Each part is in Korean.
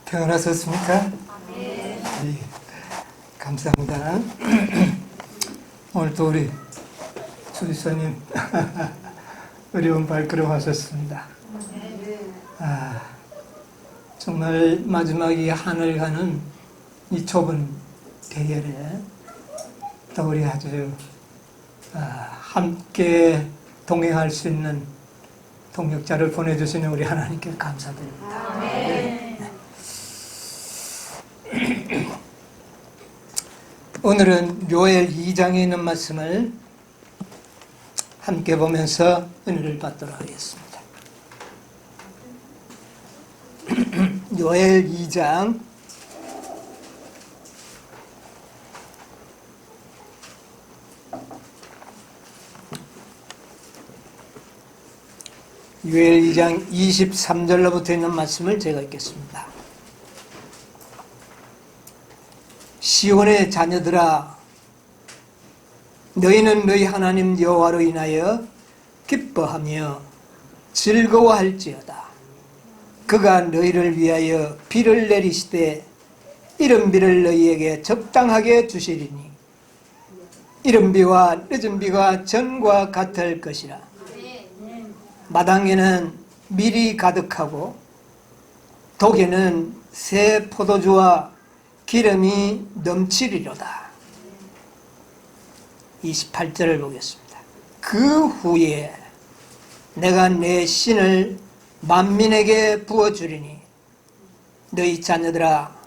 평안하셨습니까? 네. 감사합니다. 오늘도 우리 주지사님 어려운 발걸음 하셨습니다. 정말 마지막 이 하늘 가는 이 좁은 대열에 또 우리 아주 함께 동행할 수 있는 동역자를 보내주시는 우리 하나님께 감사드립니다. 네. 오늘은 요엘 2장에 있는 말씀을 함께 보면서 은혜를 받도록 하겠습니다. 요엘 2장 요엘 2장 23절로부터 있는 말씀을 제가 읽겠습니다. 시온의 자녀들아, 너희는 너희 하나님 여호와로 인하여 기뻐하며 즐거워할지어다. 그가 너희를 위하여 비를 내리시되 이른 비를 너희에게 적당하게 주시리니 이른 비와 늦은 비가 전과 같을 것이라. 마당에는 밀이 가득하고 독에는 새 포도주와 기름이 넘치리로다. 28절을 보겠습니다. 그 후에 내가 내 신을 만민에게 부어주리니 너희 자녀들이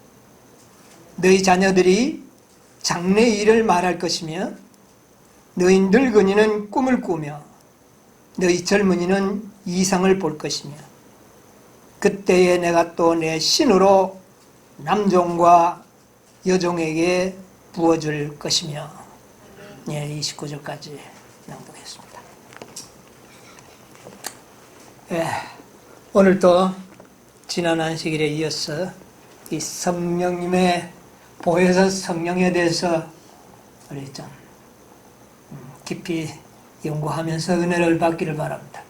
장래 일을 말할 것이며 너희 늙은이는 꿈을 꾸며 너희 젊은이는 이상을 볼 것이며 그때에 내가 또 내 신으로 남종과 여종에게 부어줄 것이며. 29절까지 낭독했습니다. 오늘도 지난 안식일에 이어서 이 성령님의 보혜사 성령에 대해서 우리 좀 깊이 연구하면서 은혜를 받기를 바랍니다.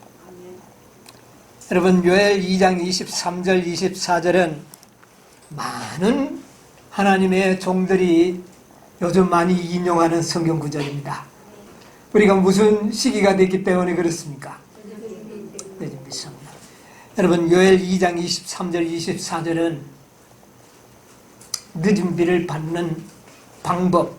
여러분, 요엘 2장 23절 24절은 많은 하나님의 종들이 요즘 많이 인용하는 성경 구절입니다. 우리가 무슨 시기가 됐기 때문에 그렇습니까? 요즘 비쌉니다. 여러분, 요엘 2장 23절 24절은 늦은 비를 받는 방법,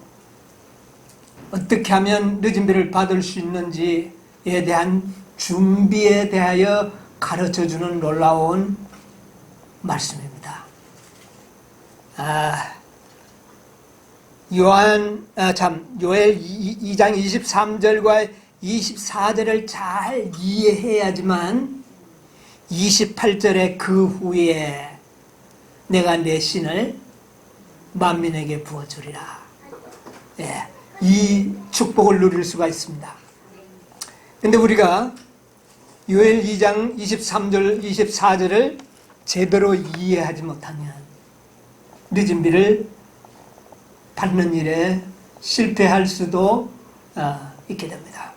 어떻게 하면 늦은 비를 받을 수 있는지에 대한 준비에 대하여 가르쳐주는 놀라운 말씀입니다. 요엘 2장 23절과 24절을 잘 이해해야지만 28절에 그 후에 내가 내 신을 만민에게 부어주리라. 이 축복을 누릴 수가 있습니다. 그런데 우리가 요엘 2장 23절, 24절을 제대로 이해하지 못하면 늦은 비를 받는 일에 실패할 수도 있게 됩니다.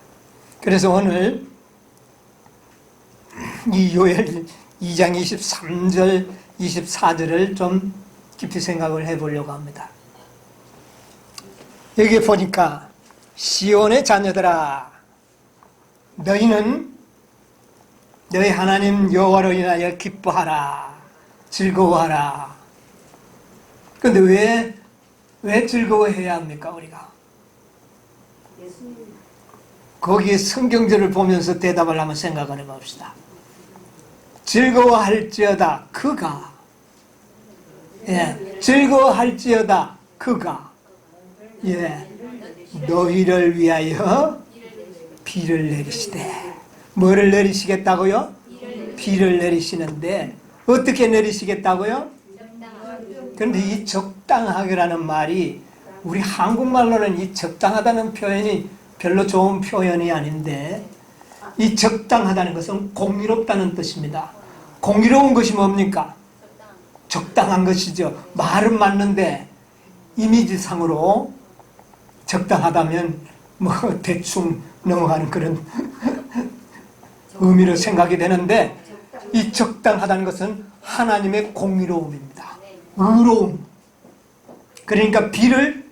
그래서 오늘 이 요엘 2장 23절, 24절을 좀 깊이 생각을 해보려고 합니다. 여기 보니까 시온의 자녀들아, 너희는 너희 하나님 여호와로 인하여 기뻐하라, 즐거워하라. 그런데 왜 즐거워해야 합니까, 우리가? 거기에 성경절을 보면서 대답을 한번 생각을 해봅시다. 즐거워할지어다 그가, 즐거워할지어다 그가, 너희를 위하여 비를 내리시되. 뭐를 내리시겠다고요? 비를 내리시는데 어떻게 내리시겠다고요? 그런데 이 적당하게라는 말이 우리 한국말로는 이 적당하다는 표현이 별로 좋은 표현이 아닌데, 이 적당하다는 것은 공의롭다는 뜻입니다. 공의로운 것이 뭡니까? 적당한 것이죠. 말은 맞는데 이미지상으로 적당하다면 뭐 대충 넘어가는 그런 의미로 생각이 되는데, 이 적당하다는 것은 하나님의 공의로움입니다. 의로움. 그러니까 비를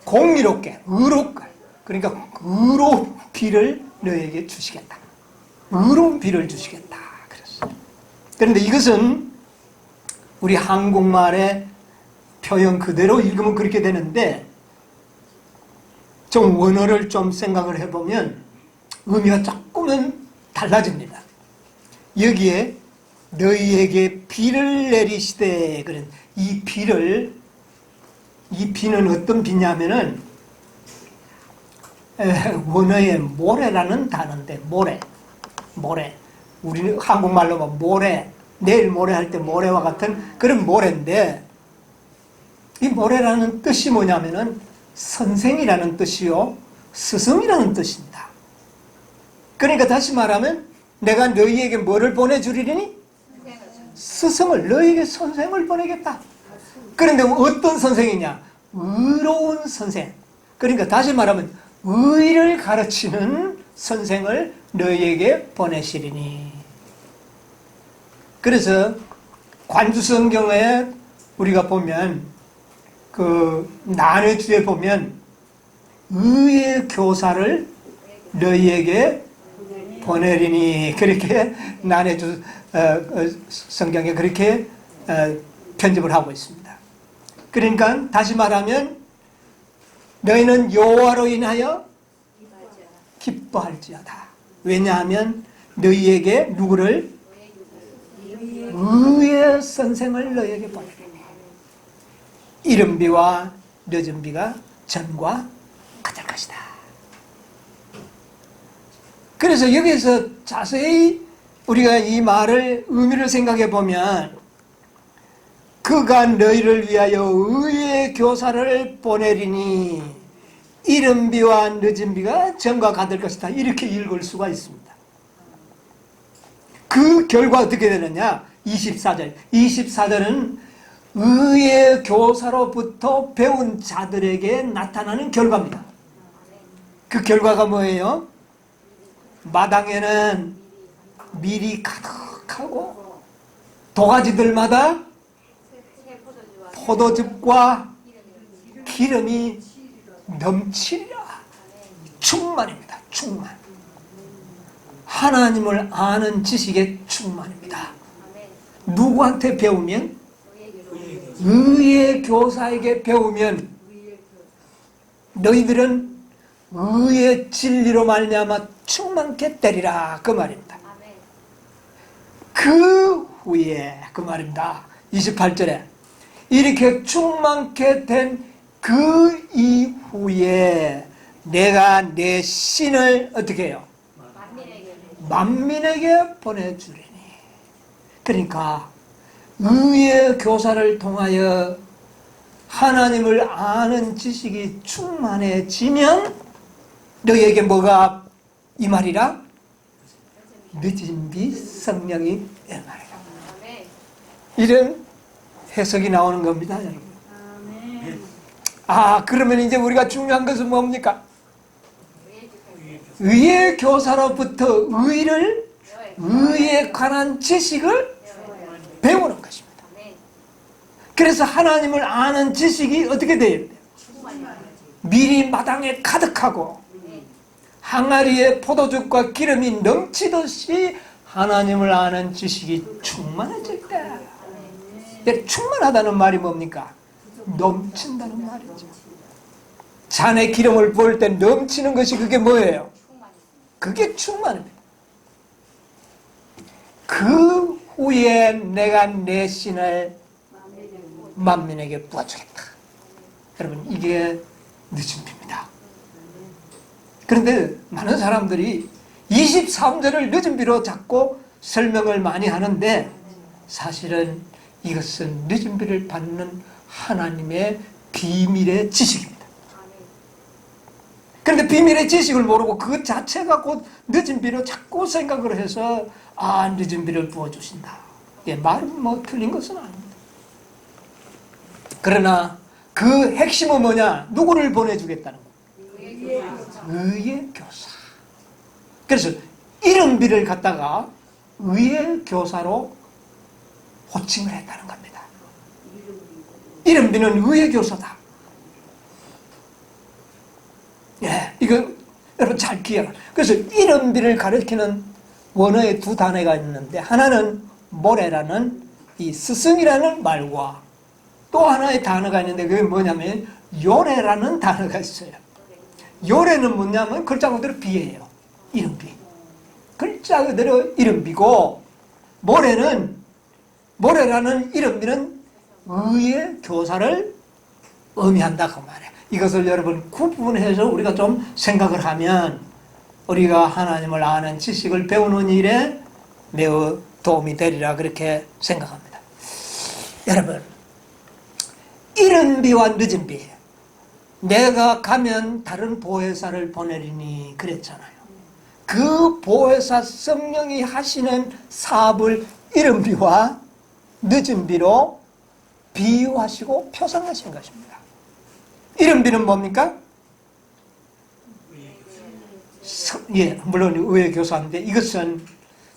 공의롭게, 의롭게. 그러니까 의로운 비를 너에게 주시겠다. 의로운 비를 주시겠다. 그랬어요. 그런데 이것은 우리 한국말의 표현 그대로 읽으면 그렇게 되는데 좀 원어를 좀 생각을 해보면 의미가 조금은 달라집니다. 여기에 너희에게 비를 내리시되 그런 이 비는 어떤 비냐면은 원어의 모래라는 단어인데 모래 우리는 한국말로 뭐 모래 내일 모레 할 때 모래와 같은 그런 모래인데 이 모래라는 뜻이 뭐냐면은 선생이라는 뜻이요 스승이라는 뜻입니다. 그러니까 다시 말하면 내가 너희에게 뭐를 보내주리니? 스승을, 너희에게 선생을 보내겠다. 그런데 어떤 선생이냐? 의로운 선생. 그러니까 다시 말하면 의를 가르치는 선생을 너희에게 보내시리니. 그래서 관주성경에 우리가 보면 그 난해주에 보면 의의 교사를 너희에게 보내리니 그렇게 난해주 성경에 그렇게 편집을 하고 있습니다. 그러니까 다시 말하면 너희는 여호와로 인하여 기뻐할지어다. 왜냐하면 너희에게 누구를? 의의 선생을 너희에게 보내리니 이른 비와 늦은 비가 전과 같을 것이다. 그래서 여기서 자세히 우리가 이 말을 의미를 생각해 보면 그가 너희를 위하여 의의 교사를 보내리니 이른 비와 늦은 비가 전과 같을 것이다. 이렇게 읽을 수가 있습니다. 그 결과 어떻게 되느냐? 24절은 의의 교사로부터 배운 자들에게 나타나는 결과입니다. 그 결과가 뭐예요? 마당에는 밀이 가득하고 도가지들마다 포도즙과 기름이 넘치리라. 충만입니다. 충만. 하나님을 아는 지식의 충만입니다. 누구한테 배우면? 의의 교사에게 배우면 너희들은 의의 진리로 말미암아 충만케 되리라. 그 말입니다. 그 후에 그 말입니다. 28절에 이렇게 충만케 된 그 이후에 내가 내 신을 어떻게 해요? 만민에게 보내주리니. 그러니까 의의 교사를 통하여 하나님을 아는 지식이 충만해지면 너희에게 뭐가 이 말이라? 늦은 비 성령이 임하리라. 이런 해석이 나오는 겁니다, 여러분. 그러면 이제 우리가 중요한 것은 뭡니까? 의의 교사로부터 의에 관한 지식을 배우는 것입니다. 그래서 하나님을 아는 지식이 어떻게 돼야 돼요? 밀이 마당에 가득하고 항아리에 포도즙과 기름이 넘치듯이 하나님을 아는 지식이 충만해질 때. 충만하다는 말이 뭡니까? 넘친다는 말이죠. 잔에 기름을 부을 때 넘치는 것이 그게 뭐예요? 그게 충만입니다. 그 후에 내가 내 신을 만민에게 부어주겠다. 여러분, 이게 늦은 비입니다. 그런데 많은 사람들이 23절을 늦은 비로 잡고 설명을 많이 하는데 사실은 이것은 늦은 비를 받는 하나님의 비밀의 지식입니다. 그런데 비밀의 지식을 모르고 그 자체가 곧 늦은 비로 자꾸 생각을 해서 늦은 비를 부어주신다. 말은 뭐 틀린 것은 아닙니다. 그러나 그 핵심은 뭐냐? 누구를 보내주겠다는 거예요? 의의 교사. 그래서 이른 비를 갖다가 의의 교사로 호칭을 했다는 겁니다. 이른비는 의의 교사다. 예, 이거 여러분 잘 기억. 그래서 이른비를 가리키는 원어의 두 단어가 있는데, 하나는 모래라는 이 스승이라는 말과 또 하나의 단어가 있는데, 그게 뭐냐면 요래라는 단어가 있어요. 요래는 뭐냐면 글자 그대로 비예요. 이른비. 글자 그대로 이른비고, 모래라는 이른비는 의의 교사를 의미한다 그 말이에요. 이것을 여러분 구분해서 우리가 좀 생각을 하면 우리가 하나님을 아는 지식을 배우는 일에 매우 도움이 되리라 그렇게 생각합니다. 여러분, 이른 비와 늦은 비, 내가 가면 다른 보혜사를 보내리니 그랬잖아요. 그 보혜사 성령이 하시는 사업을 이른 비와 늦은 비로 비유하시고 표상하신 것입니다. 이른 비는 뭡니까? 물론 의의 교사인데, 이것은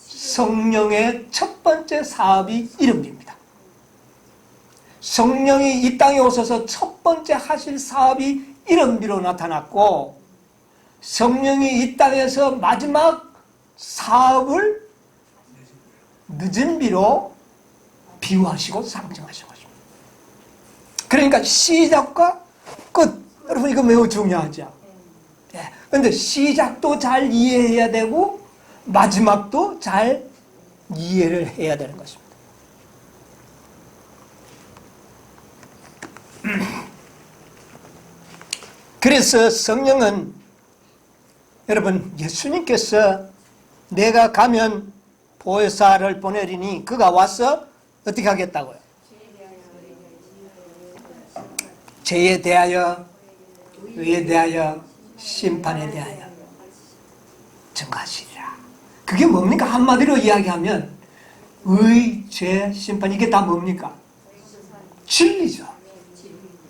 성령의 첫 번째 사업이 이른 비입니다. 성령이 이 땅에 오셔서 첫 번째 하실 사업이 이른 비로 나타났고, 성령이 이 땅에서 마지막 사업을 늦은 비로 비유하시고 상징하신 것입니다. 그러니까 시작과 끝, 여러분 이거 매우 중요하죠. 그런데 시작도 잘 이해해야 되고 마지막도 잘 이해를 해야 되는 것입니다. 그래서 성령은, 여러분, 예수님께서 내가 가면 보혜사를 보내리니 그가 와서 어떻게 하겠다고요? 죄에 대하여, 의에 대하여, 심판에 대하여 증거하시리라. 그게 뭡니까? 한마디로 이야기하면 의, 죄, 심판, 이게 다 뭡니까? 진리죠.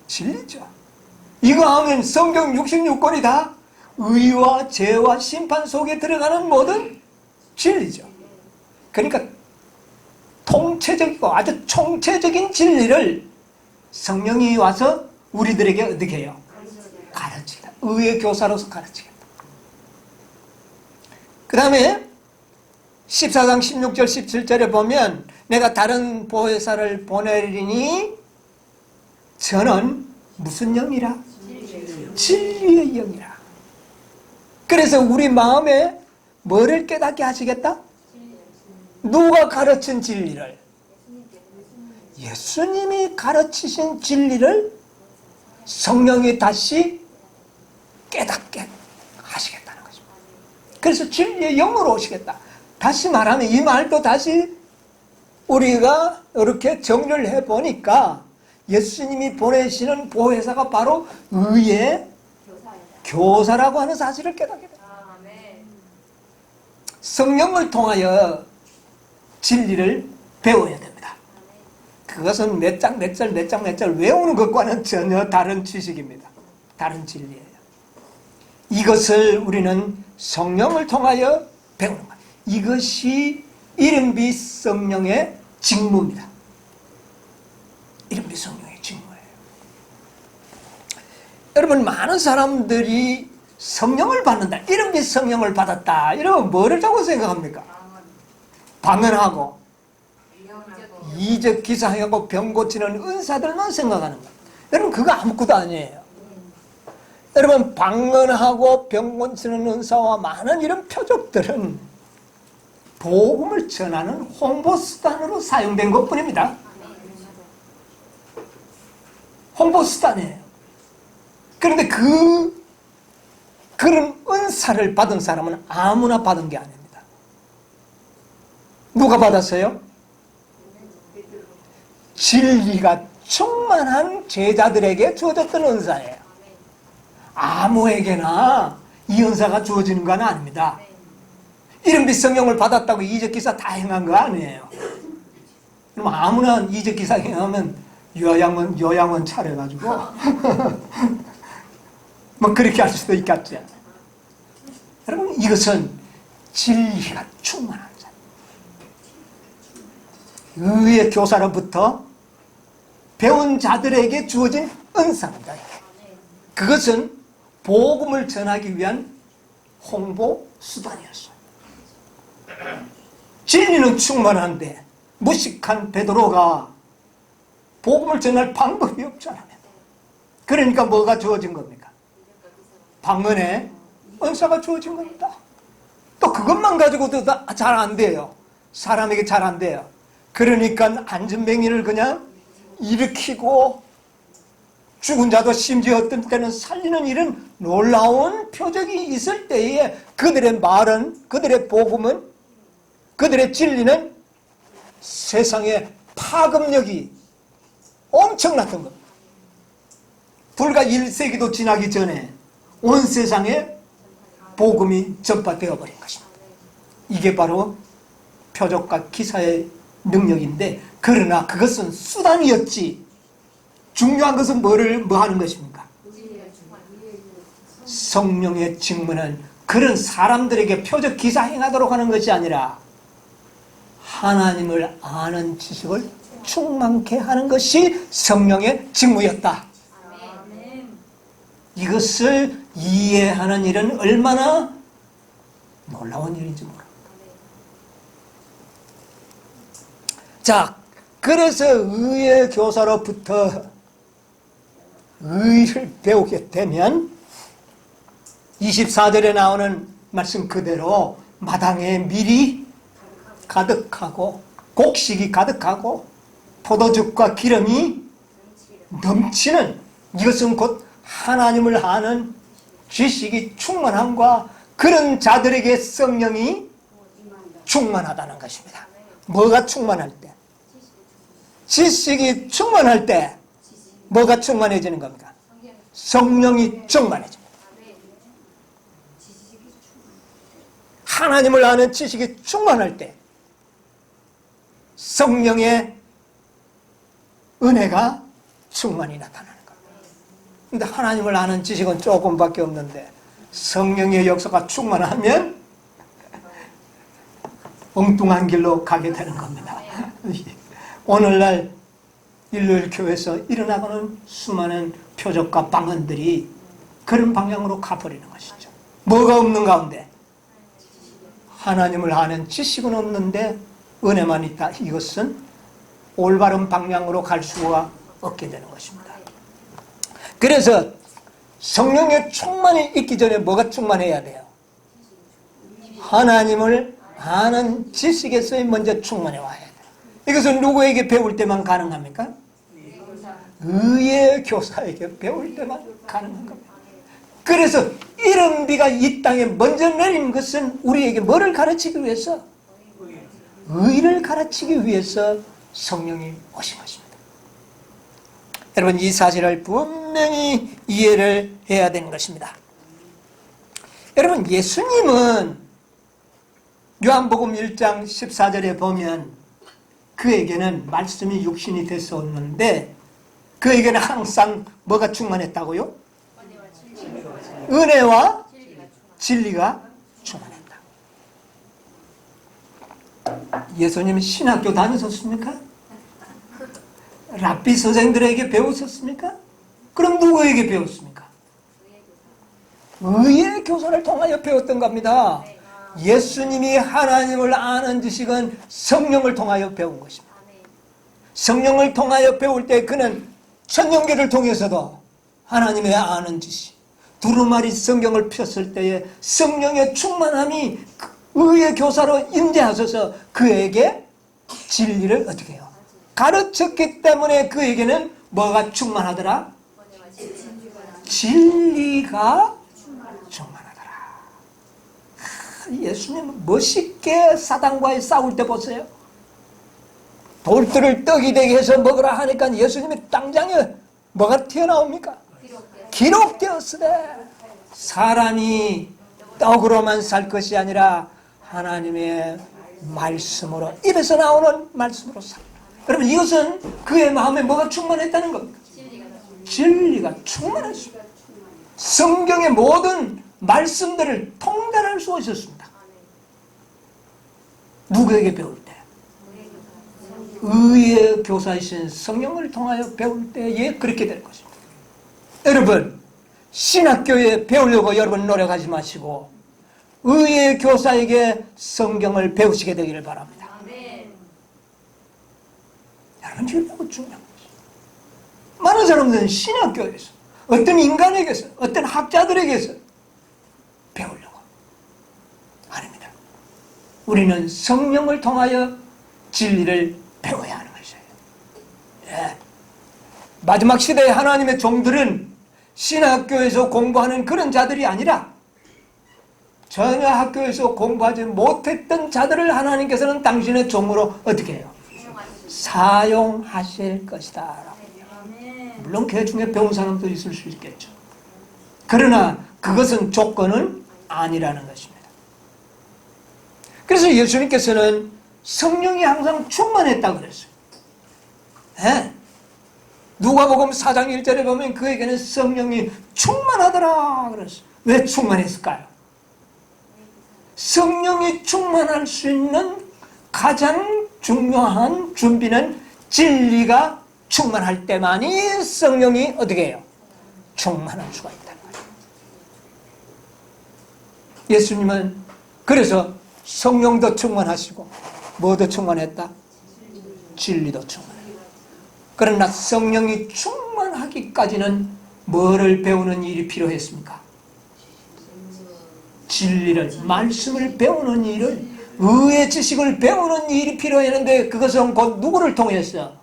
진리죠. 이거 하면 성경 66권이 다 의와 죄와 심판 속에 들어가는 모든 진리죠. 그러니까 통체적이고 아주 총체적인 진리를 성령이 와서 우리들에게 어떻게 해요? 가르치다. 의의 교사로서 가르치겠다. 그 다음에 14장 16절 17절에 보면 내가 다른 보혜사를 보내리니 저는 무슨 영이라? 진리의 영이라. 그래서 우리 마음에 뭐를 깨닫게 하시겠다? 누가 가르친 진리를? 예수님이 가르치신 진리를 성령이 다시 깨닫게 하시겠다는 것입니다. 그래서 진리의 영으로 오시겠다. 다시 말하면 이 말도 다시 우리가 이렇게 정리를 해보니까 예수님이 보내시는 보혜사가 바로 의의 교사라고 하는 사실을 깨닫게 됩니다. 성령을 통하여 진리를 배워야 됩니다. 그것은 몇 장 몇 절 외우는 것과는 전혀 다른 지식입니다. 다른 진리예요. 이것을 우리는 성령을 통하여 배우는 것. 이것이 이른비 성령의 직무입니다. 이른비 성령의 직무예요. 여러분, 많은 사람들이 성령을 받는다, 이른비 성령을 받았다, 이러면 뭐를 자꾸 생각합니까? 방언하고 이적 기사하고 병 고치는 은사들만 생각하는 거예요. 여러분, 그거 아무것도 아니에요. 여러분, 방언하고 병 고치는 은사와 많은 이런 표적들은 복음을 전하는 홍보수단으로 사용된 것뿐입니다. 홍보수단이에요. 그런데 그런 은사를 받은 사람은 아무나 받은 게 아닙니다. 누가 받았어요? 진리가 충만한 제자들에게 주어졌던 은사예요. 아무에게나 이 은사가 주어지는 건 아닙니다. 이른비 성령을 받았다고 이적기사 다 행한 거 아니에요. 그럼 아무나 이적기사 행하면 요양원 차려가지고 뭐 그렇게 할 수도 있겠죠. 여러분, 이것은 진리가 충만한 자, 의의 교사로부터 배운 자들에게 주어진 은사입니다. 그것은 복음을 전하기 위한 홍보 수단이었어요. 진리는 충만한데 무식한 베드로가 복음을 전할 방법이 없잖아요. 그러니까 뭐가 주어진 겁니까? 방언의 은사가 주어진 겁니다. 또 그것만 가지고도 잘 안 돼요. 사람에게 잘 안 돼요. 그러니까 안전뱅이를 그냥 일으키고 죽은 자도 심지어 어떤 때는 살리는 이런 놀라운 표적이 있을 때에 그들의 말은, 그들의 복음은, 그들의 진리는 세상의 파급력이 엄청났던 겁니다. 불과 1세기도 지나기 전에 온 세상에 복음이 전파되어 버린 것입니다. 이게 바로 표적과 기사의 능력인데, 그러나 그것은 수단이었지 중요한 것은 뭐 하는 것입니까? 성령의 직무는 그런 사람들에게 표적 기사 행하도록 하는 것이 아니라 하나님을 아는 지식을 충만케 하는 것이 성령의 직무였다. 이것을 이해하는 일은 얼마나 놀라운 일인지 모릅니다. 자, 그래서 의의 교사로부터 의를 배우게 되면 24절에 나오는 말씀 그대로 마당에 밀이 가득하고 곡식이 가득하고 포도즙과 기름이 넘치는, 이것은 곧 하나님을 아는 지식이 충만함과 그런 자들에게 성령이 충만하다는 것입니다. 뭐가 충만할 때? 지식이 충만할 때 뭐가 충만해지는 겁니까? 성령이 충만해집니다. 하나님을 아는 지식이 충만할 때 성령의 은혜가 충만히 나타나는 겁니다. 근데 하나님을 아는 지식은 조금밖에 없는데 성령의 역사가 충만하면 엉뚱한 길로 가게 되는 겁니다. 오늘날 일요일 교회에서 일어나고는 수많은 표적과 방언들이 그런 방향으로 가버리는 것이죠. 뭐가 없는 가운데? 하나님을 아는 지식은 없는데 은혜만 있다. 이것은 올바른 방향으로 갈 수가 없게 되는 것입니다. 그래서 성령의 충만이 있기 전에 뭐가 충만해야 돼요? 하나님을 아는 지식에서 먼저 충만해 와야 돼요. 이것은 누구에게 배울 때만 가능합니까? 의의 교사에게 배울 때만 가능한 겁니다. 그래서 이런 비가 이 땅에 먼저 내린 것은 우리에게 뭐를 가르치기 위해서? 의를 가르치기 위해서 성령이 오신 것입니다. 여러분, 이 사실을 분명히 이해를 해야 되는 것입니다. 여러분, 예수님은 요한복음 1장 14절에 보면 그에게는 말씀이 육신이 됐었는데 그에게는 항상 뭐가 충만했다고요? 은혜와 진리가 충만했다. 예수님은 신학교 다니셨습니까? 랍비 선생들에게 배우셨습니까? 그럼 누구에게 배웠습니까? 의의 교사를 통하여 배웠던 겁니다. 예수님이 하나님을 아는 지식은 성령을 통하여 배운 것입니다. 성령을 통하여 배울 때 그는 천년계를 통해서도 하나님의 아는 지식, 두루마리 성경을 폈을 때에 성령의 충만함이 의의 교사로 임재하셔서 그에게 진리를 어떻게 해요? 가르쳤기 때문에 그에게는 뭐가 충만하더라? 진리가 충만하더라. 예수님은 멋있게 사단과의 싸울 때 보세요. 돌들을 떡이 되게 해서 먹으라 하니까 예수님이 당장에 뭐가 튀어나옵니까? 기록되었으되 사람이 떡으로만 살 것이 아니라 하나님의 말씀으로, 입에서 나오는 말씀으로 살. 여러분, 이것은 그의 마음에 뭐가 충만했다는 겁니까? 진리가 충만했습니다. 성경의 모든 말씀들을 통달할 수가 있었습니다. 누구에게 배울 때? 의의 교사이신 성령을 통하여 배울 때에 그렇게 될 것입니다. 여러분, 신학교에 배우려고 여러분 노력하지 마시고 의의 교사에게 성경을 배우시게 되기를 바랍니다. 여러분, 이게 매우 중요한 것이죠. 많은 사람들은 신학교에서 어떤 인간에게서 어떤 학자들에게서 배우려고 아닙니다. 우리는 성령을 통하여 진리를 배워야 하는 것이에요. 예. 마지막 시대의 하나님의 종들은 신학교에서 공부하는 그런 자들이 아니라 전혀 학교에서 공부하지 못했던 자들을 하나님께서는 당신의 종으로 어떻게 해요? 사용하실 것이다. 물론 그 중에 배운 사람도 있을 수 있겠죠. 그러나 그것은 조건은 아니라는 것입니다. 그래서 예수님께서는 성령이 항상 충만했다고 그랬어요. 네. 누가복음 4장 1절에 보면 그에게는 성령이 충만하더라 그랬어요. 왜 충만했을까요? 성령이 충만할 수 있는 가장 중요한 준비는 진리가 충만할 때만이 성령이 어떻게 해요? 충만할 수가 있다는 거예요. 예수님은 그래서 성령도 충만하시고 뭐도 충만했다? 진리도 충만해요. 그러나 성령이 충만하기까지는 뭐를 배우는 일이 필요했습니까? 진리를, 말씀을 배우는 일을, 의의 지식을 배우는 일이 필요했는데 그것은 곧 누구를 통해서?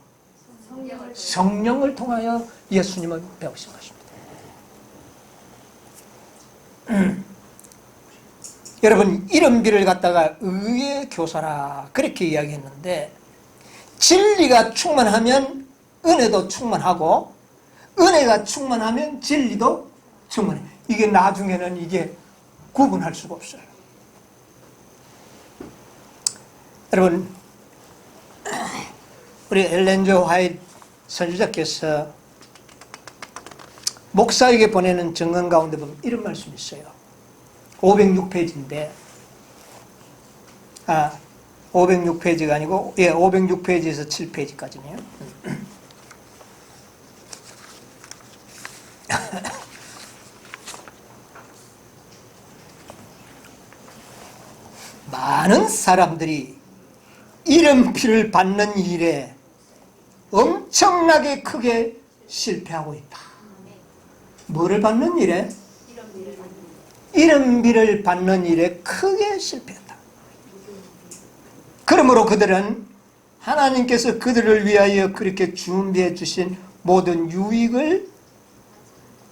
성령을 통하여 예수님은 배우신 것입니다. 여러분, 이른비를 갖다가 의의 교사라 그렇게 이야기했는데 진리가 충만하면 은혜도 충만하고 은혜가 충만하면 진리도 충만해. 이게 나중에는 이게 구분할 수가 없어요. 여러분, 우리 엘렌 지 화이트 선지자께서 목사에게 보내는 증언 가운데 보면 이런 말씀이 있어요. 506페이지인데 506페이지가 아니고 506페이지에서 7페이지까지네요. 많은 사람들이 이름표를 받는 일에 엄청나게 크게 실패하고 있다. 뭐를 받는 일에? 이름비를 받는 일에 크게 실패했다. 그러므로 그들은 하나님께서 그들을 위하여 그렇게 준비해 주신 모든 유익을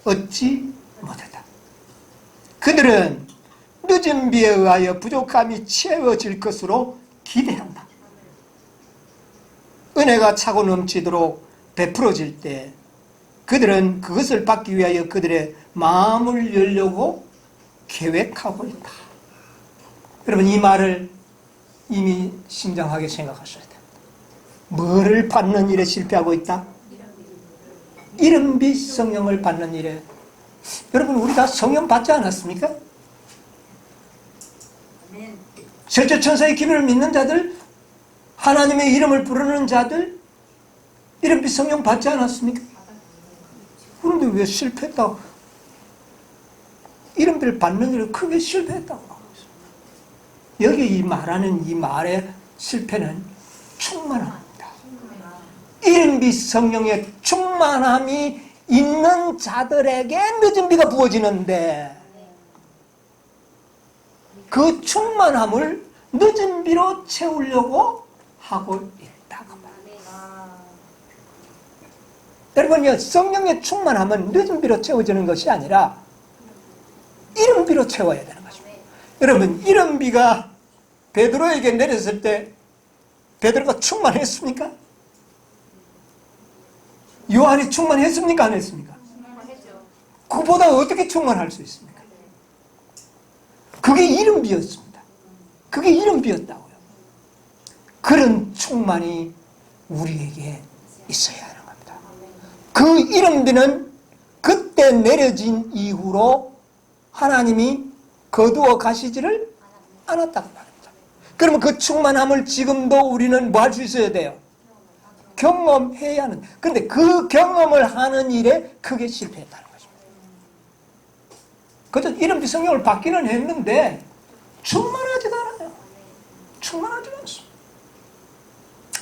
얻지 못했다. 그들은 늦은 비에 의하여 부족함이 채워질 것으로 기대한다. 은혜가 차고 넘치도록 베풀어질 때 그들은 그것을 받기 위하여 그들의 마음을 열려고 계획하고 있다. 여러분, 이 말을 이미 심장하게 생각하셔야 됩니다. 뭐를 받는 일에 실패하고 있다? 이른비 성령을 받는 일에. 여러분, 우리 다 성령 받지 않았습니까? 셋째 천사의 기별을 믿는 자들, 하나님의 이름을 부르는 자들, 이른비 성령 받지 않았습니까? 그런데 왜 실패했다고? 이름비를 받는 일을 크게 실패했다고 하고 있어요. 여기 이 말하는 이 말의 실패는 충만합니다. 이른비 성령의 충만함이 있는 자들에게 늦은 비가 부어지는데 그 충만함을 늦은 비로 채우려고 하고 있다고 말합니다. 여러분, 성령의 충만함은 늦은 비로 채워지는 것이 아니라 이른 비로 채워야 되는 것입니다. 여러분, 이른 비가 베드로에게 내렸을 때 베드로가 충만했습니까? 요한이 충만했습니까? 안 했습니까? 그보다 어떻게 충만할 수 있습니까? 그게 이른 비였습니다. 그게 이른 비였다고요. 그런 충만이 우리에게 있어야 하는 겁니다. 그 이른 비는 그때 내려진 이후로 하나님이 거두어 가시지를 않았다고 말합니다. 그러면 그 충만함을 지금도 우리는 뭐 할 수 있어야 돼요? 경험해야 하는. 그런데 그 경험을 하는 일에 크게 실패했다는 것입니다. 그저 이름 성령을 받기는 했는데 충만하지가 않아요. 충만하지가 않습니다.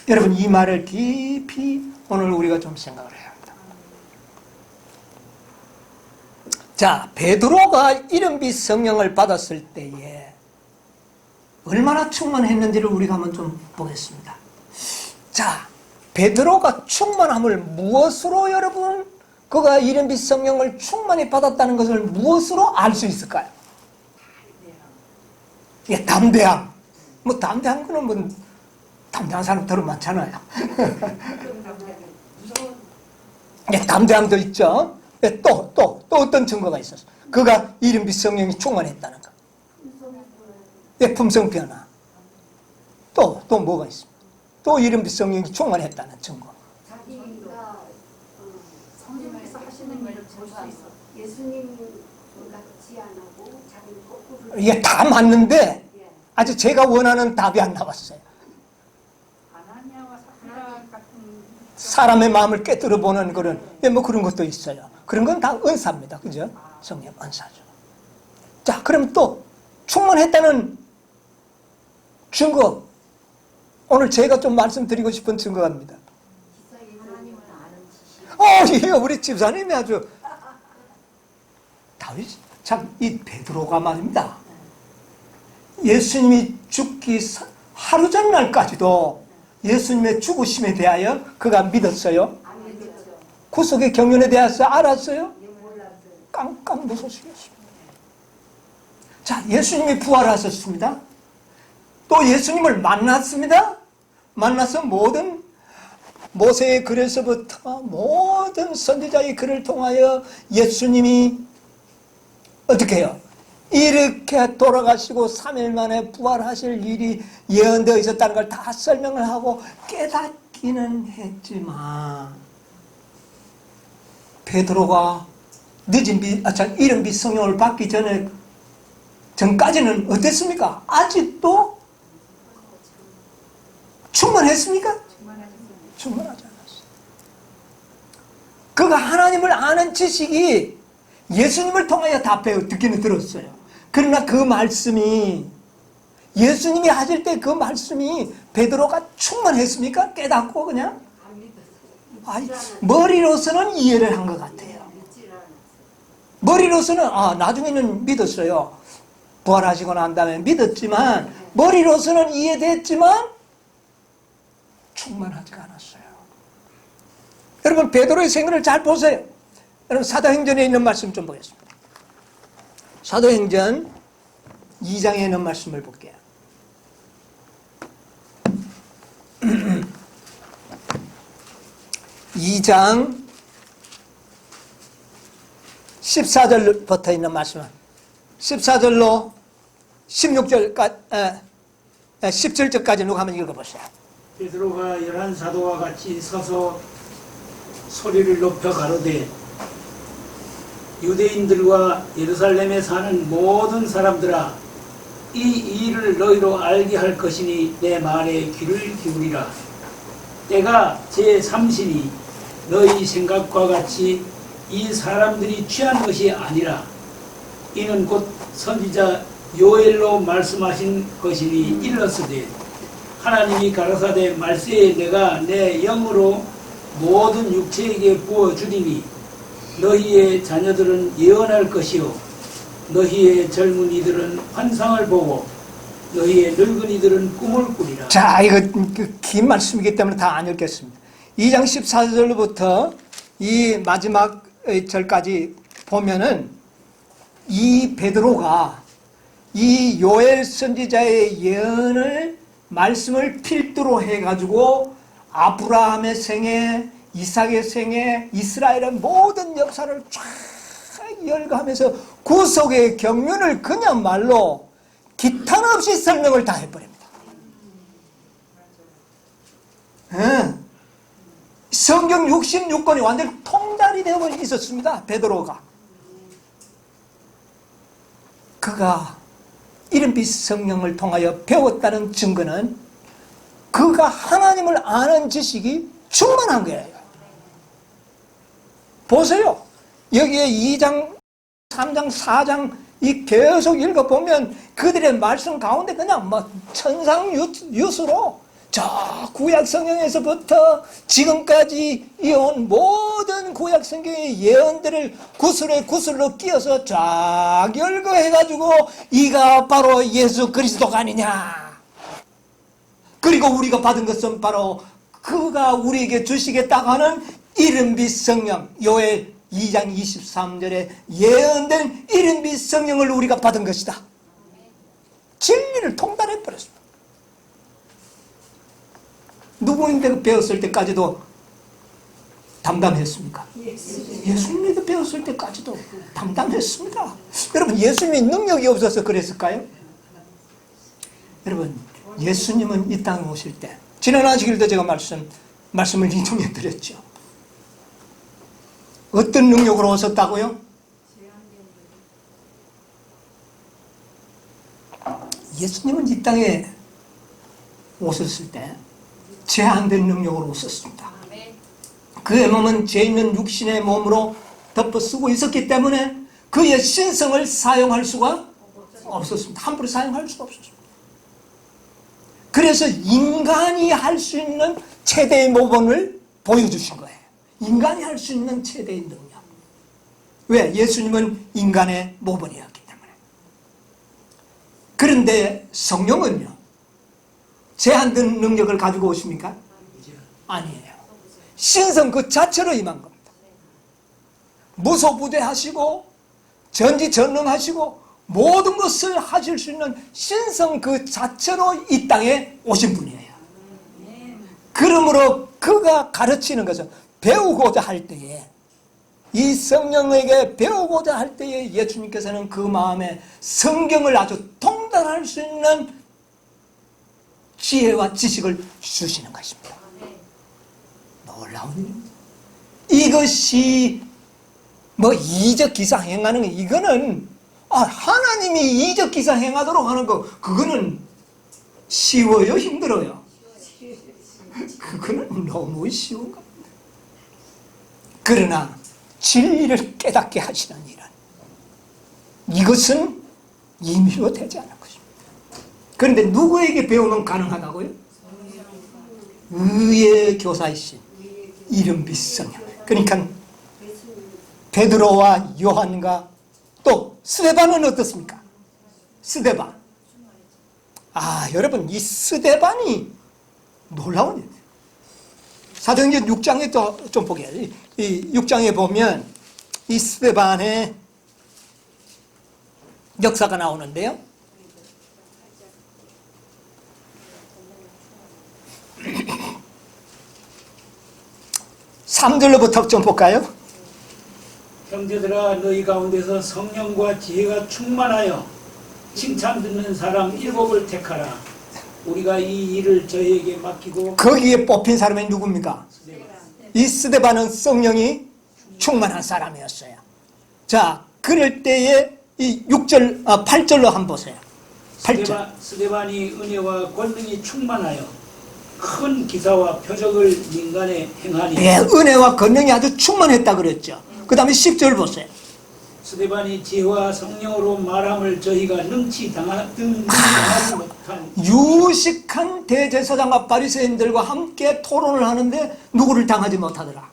여러분, 이 말을 깊이 오늘 우리가 좀 생각을 해야 합니다. 자, 베드로가 이름빛 성령을 받았을 때에 얼마나 충만했는지를 우리가 한번 좀 보겠습니다. 자, 베드로가 충만함을 무엇으로 여러분, 그가 이름빛 성령을 충만히 받았다는 것을 무엇으로 알 수 있을까요? 예, 담대함. 뭐 담대한 거는 뭐 담대한 사람 더러 많잖아요. 예, 담대함도 있죠. 예, 또 어떤 증거가 있었어요? 그가 이름빛 성령이 충만했다는 거. 예, 품성 변화. 또 뭐가 있습니까? 또 이름빛 성령이 충만했다는 증거. 자기가 성령께서 하시는 일을 볼 수 있어. 예수님 같지 않고 자기는 거꾸로. 이게 다 맞는데 아직 제가 원하는 답이 안 나왔어요. 아나니아와 사피라 같은 사람의 마음을 깨뜨려 보는 그런, 예, 뭐 그런 것도 있어요. 그런 건 다 은사입니다. 그죠? 성령 은사죠. 자, 그럼 또 충만했다는 증거. 오늘 제가 좀 말씀드리고 싶은 증거입니다. 하나님을 아는 지식. 예, 우리 집사님이 아주 다윗, 참, 이 베드로가 말입니다. 예수님이 죽기 하루 전날까지도 예수님의 죽으심에 대하여 그가 믿었어요. 안 믿었죠. 구속의 경륜에 대해서 알았어요. 예, 몰랐어요. 깜깜 무소식이었습니다. 자, 예수님이 부활하셨습니다. 또 예수님을 만났습니다. 만나서 모든 모세의 글에서부터 모든 선지자의 글을 통하여 예수님이 어떻게 해요? 이렇게 돌아가시고 3일 만에 부활하실 일이 예언되어 있었다는 걸 다 설명을 하고 깨닫기는 했지만 베드로가 이름빛 성령을 받기 전까지는 어땠습니까? 아직도 충만했습니까? 충만하지 않았어요. 그가 하나님을 아는 지식이 예수님을 통하여 다 듣기는 들었어요. 그러나 그 말씀이 예수님이 하실 때 그 말씀이 베드로가 충만했습니까? 깨닫고 그냥? 안 믿었어요. 아니, 머리로서는 이해를 한 것 같아요. 머리로서는 나중에는 믿었어요. 부활하시고 난 다음에 믿었지만 머리로서는 이해됐지만 충만하지가 않았어요. 여러분, 베드로의 생애를 잘 보세요. 여러분, 사도행전에 있는 말씀 좀 보겠습니다. 사도행전 2장에 있는 말씀을 볼게요. 2장 14절부터 있는 말씀은 14절로 16절까지 17절까지 누가 한번 읽어보세요. 베드로가 11사도와 같이 서서 소리를 높여 가로되 유대인들과 예루살렘에 사는 모든 사람들아, 이 일을 너희로 알게 할 것이니 내 말에 귀를 기울이라. 때가 제3시니 너희 생각과 같이 이 사람들이 취한 것이 아니라 이는 곧 선지자 요엘로 말씀하신 것이니 일렀으되 하나님이 가라사대 말세에 내가 내 영으로 모든 육체에게 부어주리니 너희의 자녀들은 예언할 것이요 너희의 젊은이들은 환상을 보고 너희의 늙은이들은 꿈을 꾸리라. 자, 이거 긴 말씀이기 때문에 다 안 읽겠습니다. 2장 14절부터 이 마지막 절까지 보면은 이 베드로가 이 요엘 선지자의 예언을 말씀을 필두로 해가지고 아브라함의 생애, 이삭의 생애, 이스라엘의 모든 역사를 쫙 열거하면서 구속의 경륜을 그냥 말로 기탄 없이 설명을 다 해버립니다. 성경 66권이 완전히 통달이 되어 있었습니다. 베드로가. 그가 이름빛 성령을 통하여 배웠다는 증거는 그가 하나님을 아는 지식이 충만한 거예요. 보세요. 여기에 2장, 3장, 4장 이 계속 읽어보면 그들의 말씀 가운데 그냥 뭐 천상유수로 저 구약 성경에서부터 지금까지 이어온 모든 구약 성경의 예언들을 구슬에 구슬로 끼워서 쫙 열거해가지고 이가 바로 예수 그리스도가 아니냐. 그리고 우리가 받은 것은 바로 그가 우리에게 주시겠다고 하는 이른빛 성령, 요엘 2장 23절에 예언된 이른빛 성령을 우리가 받은 것이다. 진리를 통달해버렸습니다. 누구인데 배웠을 때까지도 담담했습니까? 예수님이 배웠을 때까지도 담담했습니다. 여러분, 예수님이 능력이 없어서 그랬을까요? 여러분, 예수님은 이 땅에 오실 때 지난 안식일도 제가 말씀을 인용해 드렸죠. 어떤 능력으로 오셨다고요? 예수님은 이 땅에 오셨을 때 제한된 능력으로 오셨습니다. 그의 몸은 죄 있는 육신의 몸으로 덮어쓰고 있었기 때문에 그의 신성을 사용할 수가 없었습니다. 함부로 사용할 수가 없었습니다. 그래서 인간이 할 수 있는 최대의 모범을 보여주신 거예요. 인간이 할 수 있는 최대의 능력. 왜? 예수님은 인간의 모범이었기 때문에. 그런데 성령은요, 제한된 능력을 가지고 오십니까? 아니에요. 신성 그 자체로 임한 겁니다. 무소부대하시고 전지전능하시고 모든 것을 하실 수 있는 신성 그 자체로 이 땅에 오신 분이에요. 그러므로 그가 가르치는 것은 배우고자 할 때에, 이 성령에게 배우고자 할 때에 예수님께서는 그 마음에 성경을 아주 통달할 수 있는 지혜와 지식을 주시는 것입니다. 놀라운 일입니다. 이것이 뭐 이적 기사 행하는 거, 이거는 하나님이 이적 기사 행하도록 하는 거, 그거는 쉬워요, 힘들어요? 그거는 너무 쉬운 겁니다. 그러나 진리를 깨닫게 하시는 일은, 이것은 임의로 되지 않을 것입니다. 그런데 누구에게 배우면 가능하다고요? 의의 교사이신 이른빛 성령. 그러니까 베드로와 요한과 또 스데반은 어떻습니까? 스데반. 여러분, 이 스데반이 놀라운 일이에요. 사도행전 6장에 좀 보게 해요. 이 6장에 보면 이 스데반의 역사가 나오는데요. (3절로부터) 좀 볼까요? 형제들아, 너희 가운데서 성령과 지혜가 충만하여 칭찬 듣는 사람 7을 택하라. 우리가 이 일을 저희에게 맡기고. 거기에 뽑힌 사람이 누굽니까? 이 스데반은 성령이 충만한 사람이었어요. 자, 그럴 때에 이 8절로 한번 보세요. 8절. 스데반이 은혜와 권능이 충만하여 큰 기사와 표적을 민간에 행하니. 예, 은혜와 권능이 아주 충만했다 그랬죠. 그 다음에 10절 보세요. 스데반이 지혜와 성령으로 말함을 저희가 능치 당하지 못한. 유식한 대제사장과 바리새인들과 함께 토론을 하는데 누구를 당하지 못하더라?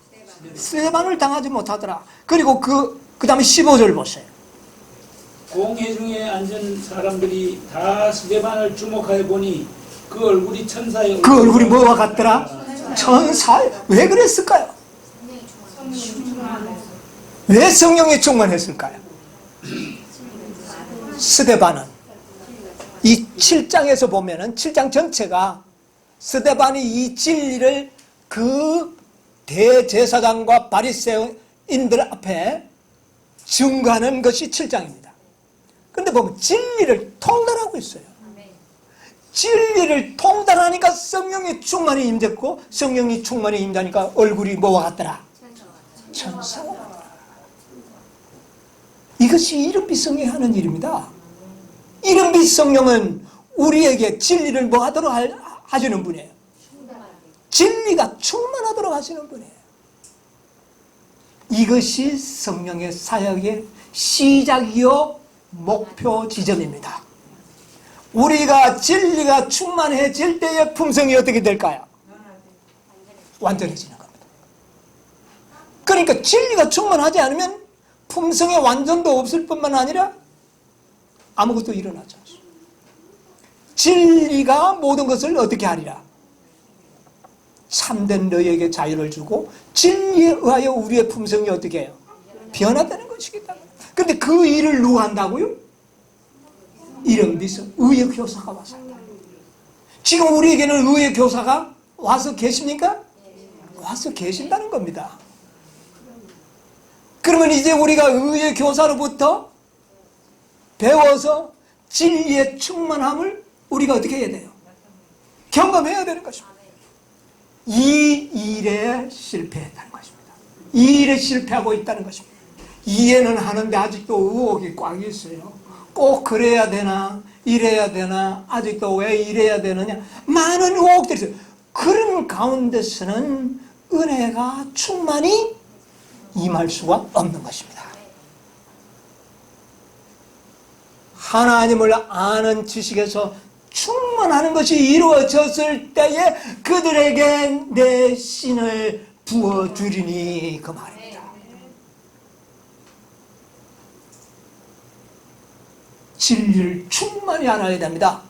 스데반을 당하지 못하더라. 그리고 그 다음에 15절 보세요. 공회 중에 앉은 사람들이 다 스데반을 주목하여 보니 그 얼굴이 천사의 그 얼굴이 뭐와 같더라? 천사의. 왜 그랬을까요? 왜 성령에 충만했을까요? 스데반은 이 7장에서 보면은 7장 전체가 스데반이 이 진리를 그 대제사장과 바리새인들 앞에 증거하는 것이 7장입니다. 그런데 보면 진리를 통달하고 있어요. 진리를 통달하니까 성령이 충만히 임됐고, 성령이 충만히 임다니까 얼굴이 뭐와 같더라? 천사와 같더라. 이것이 이른빛 성령이 하는 일입니다. 이른빛 성령은 우리에게 진리를 뭐 하도록 하시는 분이에요? 진리가 충만하도록 하시는 분이에요. 이것이 성령의 사역의 시작이요 목표 지점입니다. 우리가 진리가 충만해질 때의 품성이 어떻게 될까요? 완전해지는 겁니다. 그러니까 진리가 충만하지 않으면 품성의 완전도 없을 뿐만 아니라 아무것도 일어나지 않습니다. 진리가 모든 것을 어떻게 하리라? 참된 너희에게 자유를 주고 진리에 의하여 우리의 품성이 어떻게 해요? 변화되는 것이겠다. 그런데 그 일을 누가 한다고요? 이런 비서 의의 교사가 와서 한다. 지금 우리에게는 의의 교사가 와서 계십니까? 와서 계신다는 겁니다. 그러면 이제 우리가 의의 교사로부터 배워서 진리의 충만함을 우리가 어떻게 해야 돼요? 경험해야 되는 것입니다. 이 일에 실패했다는 것입니다. 이 일에 실패하고 있다는 것입니다. 이해는 하는데 아직도 의혹이 꽉 있어요. 꼭 그래야 되나, 이래야 되나, 아직도 왜 이래야 되느냐, 많은 의혹들이 있어요. 그런 가운데서는 은혜가 충만히 임할 수가 없는 것입니다. 하나님을 아는 지식에서 충만하는 것이 이루어졌을 때에 그들에게 내 신을 부어주리니 그 말입니다. 진리를 충만히 알아야 됩니다.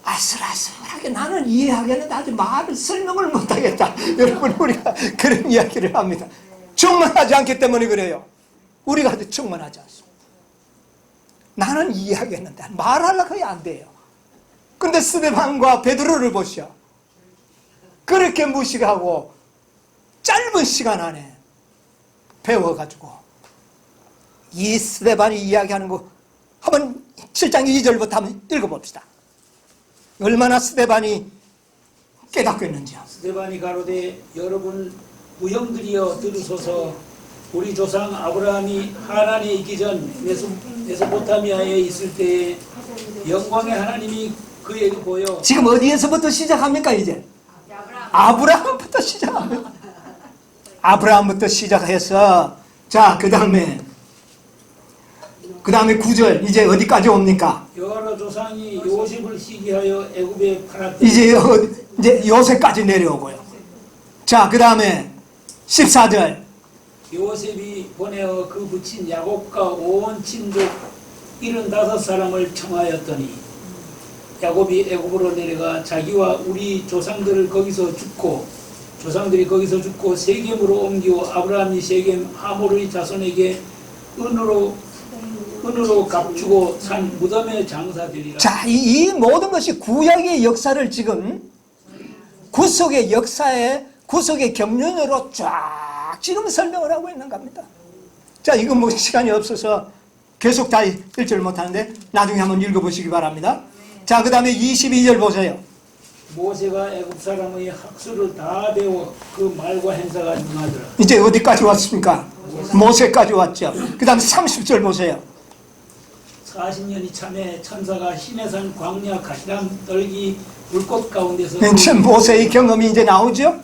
아슬아슬하게 나는 이해하겠는데 아주 말을 설명을 못하겠다. 여러분 우리가 그런 이야기를 합니다. 충만하지 않기 때문에 그래요. 우리가 아주 충만하지 않습니다. 나는 이해하겠는데 말하려고 해야 안 돼요. 그런데 스데반과 베드로를 보시오. 그렇게 무식하고 짧은 시간 안에 배워가지고 이 스데반이 이야기하는 거 한번 7장 2절부터 한번 읽어봅시다. 얼마나 스데반이 깨닫겠는지요. 스데반이 가로되 여러분 무형들이여 들으소서. 우리 조상 아브라함이 하란에 있기 전 메소포타미아에 있을 때에 영광의 하나님이 그에게 보여. 지금 어디에서부터 시작합니까? 이제 아브라함부터 시작합니다. 아브라함부터 시작해서 자 그 다음에 9절 이제 어디까지 옵니까? 여러 조상이 요셉을 시기하여 애굽에 팔았더니 이제 요셉까지 내려오고요. 자 그 다음에 14절 요셉이 보내어 그 부친 야곱과 온 친족 75사람을 청하였더니 야곱이 애굽으로 내려가 자기와 우리 조상들이 거기서 죽고 세겜으로 옮기고 아브라함이 세겜 하모르의 자손에게 은으로 값주고 산 무덤에 장사되리라. 자, 이 모든 것이 구약의 역사를 지금 구속의 역사의 구속의 경륜으로 쫙 지금 설명을 하고 있는 겁니다. 자, 이건 뭐 시간이 없어서 계속 다 읽지를 못하는데 나중에 한번 읽어보시기 바랍니다. 자, 그 다음에 22절 보세요. 모세가 애굽 사람의 학술을 다 배워 그 말과 행사가 능하더라. 이제 어디까지 왔습니까? 모세까지 왔죠. 그 다음에 30절 보세요. 40년이 참에 천사가 시내산 광야 가시람 떨기 불꽃 가운데서 이제 모세의 경험이 이제 나오죠.